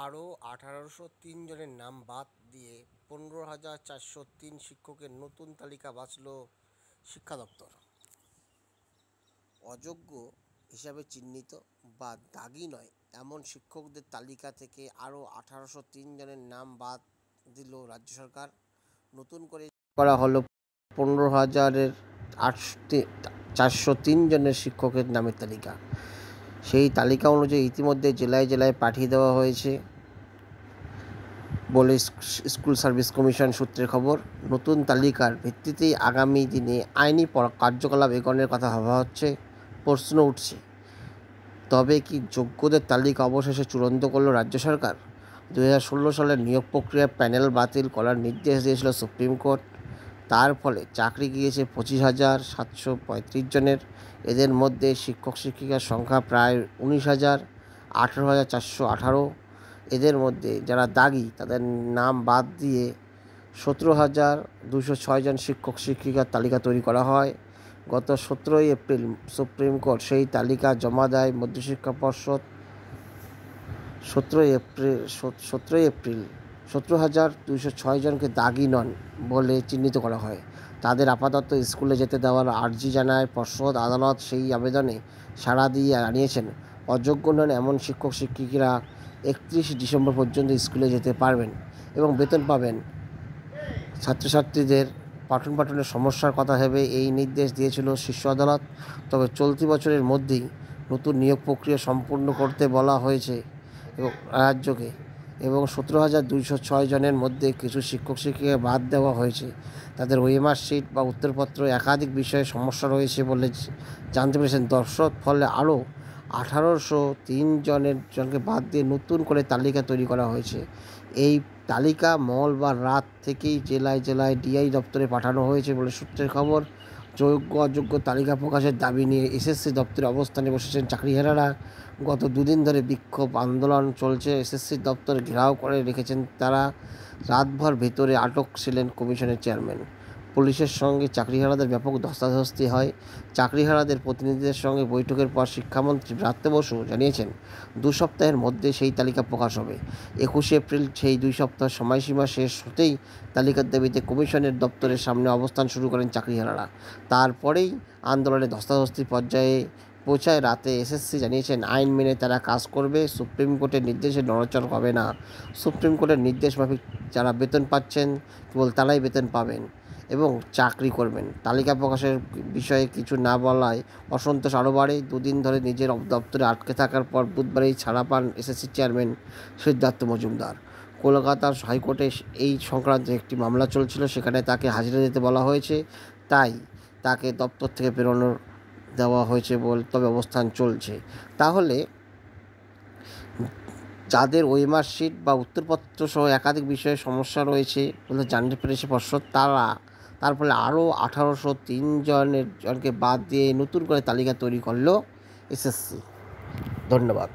আরও ১৮০৩ জনের নাম বাদ দিয়ে ১৫,৪০৩ শিক্ষকের নতুন তালিকা বাছল শিক্ষা দপ্তর। অযোগ্য হিসাবে চিহ্নিত বা দাগি নয় এমন শিক্ষকদের তালিকা থেকে আরও ১৮০৩ জনের নাম বাদ দিল রাজ্য সরকার। নতুন করে করা হলো ১৫,৪০৩ জনের শিক্ষকের নামের তালিকা। সেই তালিকা অনুযায়ী ইতিমধ্যে জেলায় জেলায় পাঠিয়ে দেওয়া হয়েছে বলে স্কুল সার্ভিস কমিশন সূত্রের খবর। নতুন তালিকার ভিত্তিতেই আগামী দিনে আইনি কার্যকলাপ এগোনোর কথা ভাবা হচ্ছে। প্রশ্ন উঠছে, তবে কি যোগ্যদের তালিকা অবশেষে চূড়ান্ত করল রাজ্য সরকার? ২০১৬ সালের নিয়োগ প্রক্রিয়ার প্যানেল বাতিল করার নির্দেশ দিয়েছিল সুপ্রিম কোর্ট। তার ফলে চাকরি গিয়েছে ২৫,৭৩৫ জনের। এদের মধ্যে শিক্ষক শিক্ষিকার সংখ্যা প্রায় ১৯,০০০, ১৮,৪১৮। এদের মধ্যে যারা দাগি তাদের নাম বাদ দিয়ে ১৭,২০৬ জন শিক্ষক শিক্ষিকার তালিকা তৈরি করা হয়। গত ১৭ই এপ্রিল সুপ্রিম কোর্ট সেই তালিকা জমা দেয় মধ্যশিক্ষা পর্ষদ। ১৭ই এপ্রিল ১৭,২০৬ জনকে দাগি নন বলে চিহ্নিত করা হয়। তাদের আপাতত স্কুলে যেতে দেওয়ার আর্জি জানায় পর্ষদ। আদালত সেই আবেদনে সাড়া দিয়ে জানিয়েছেন, অযোগ্য নন এমন শিক্ষক শিক্ষিকারা ৩১ ডিসেম্বর পর্যন্ত স্কুলে যেতে পারবেন এবং বেতন পাবেন। ছাত্রছাত্রীদের পঠন পাঠনের সমস্যার কথা ভেবে এই নির্দেশ দিয়েছিল শীর্ষ আদালত। তবে চলতি বছরের মধ্যেই নতুন নিয়োগ প্রক্রিয়া সম্পূর্ণ করতে বলা হয়েছে এবং রাজ্যকে এবং ১৭,২০৬ জনের মধ্যে কিছু শিক্ষক শিক্ষিকা বাদ দেওয়া হয়েছে। তাদের ওএমআর শিট বা উত্তরপত্র একাধিক বিষয়ে সমস্যা রয়েছে বলে জানতে পেরেছেন দর্শক। ফলে আরও ১৮০৩ জনকে বাদ দিয়ে নতুন করে তালিকা তৈরি করা হয়েছে। এই তালিকা মঙ্গলবার রাত থেকেই জেলায় জেলায় ডিআই দপ্তরে পাঠানো হয়েছে বলে সূত্রের খবর। যোগ্য অযোগ্য তালিকা প্রকাশের দাবি নিয়ে এসএসসি দপ্তরে অবস্থানে বসেছেন চাকরিহারারা। গত দুদিন ধরে বিক্ষোভ আন্দোলন চলছে। এসএসসি দপ্তর ঘেরাও করে রেখেছেন তারা। রাতভর ভেতরে আটক ছিলেন কমিশনের চেয়ারম্যান। পুলিশের সঙ্গে চাকরিহারাদের ব্যাপক ধস্তাধস্তি হয়। চাকরিহারাদের প্রতিনিধিদের সঙ্গে বৈঠকের পর শিক্ষামন্ত্রী ব্রাত্য বসু জানিয়েছেন, ২ সপ্তাহের মধ্যে সেই তালিকা প্রকাশ হবে। ২১ এপ্রিল সেই ২ সপ্তাহ সময়সীমা শেষ হতেই তালিকার দাবিতে কমিশনের দপ্তরের সামনে অবস্থান শুরু করেন চাকরিহারারা। তারপরেই আন্দোলনের ধস্তাধস্তির পর্যায়ে পৌঁছায়। রাতে এসএসসি জানিয়েছেন, আইন মেনে তারা কাজ করবে, সুপ্রিম কোর্টের নির্দেশে নড়চড় হবে না। সুপ্রিম কোর্টের নির্দেশ মাফিক যারা বেতন পাচ্ছেন কেবল তারাই বেতন পাবেন এবং চাকরি করবেন। তালিকা প্রকাশের বিষয়ে কিছু না বলায় অসন্তোষ আরও বাড়ে। দুদিন ধরে নিজের দপ্তরে আটকে থাকার পর বুধবারেই ছাড়া পান এসএসসি চেয়ারম্যান সিদ্ধার্থ মজুমদার। কলকাতার হাইকোর্টে এই সংক্রান্ত একটি মামলা চলছিল, সেখানে তাকে হাজিরা দিতে বলা হয়েছে, তাই তাকে দপ্তর থেকে বেরোনো দেওয়া হয়েছে বলে তবে অবস্থান চলছে। তাহলে যাদের ওএমআর শিট বা উত্তরপত্র সহ একাধিক বিষয়ে সমস্যা রয়েছে বলে জানতে পেরেছে পর্ষদ, তার ফলে আরও ১৮০৩ জনকে বাদ দিয়ে নতুন করে তালিকা তৈরি করল এসএসসি। ধন্যবাদ।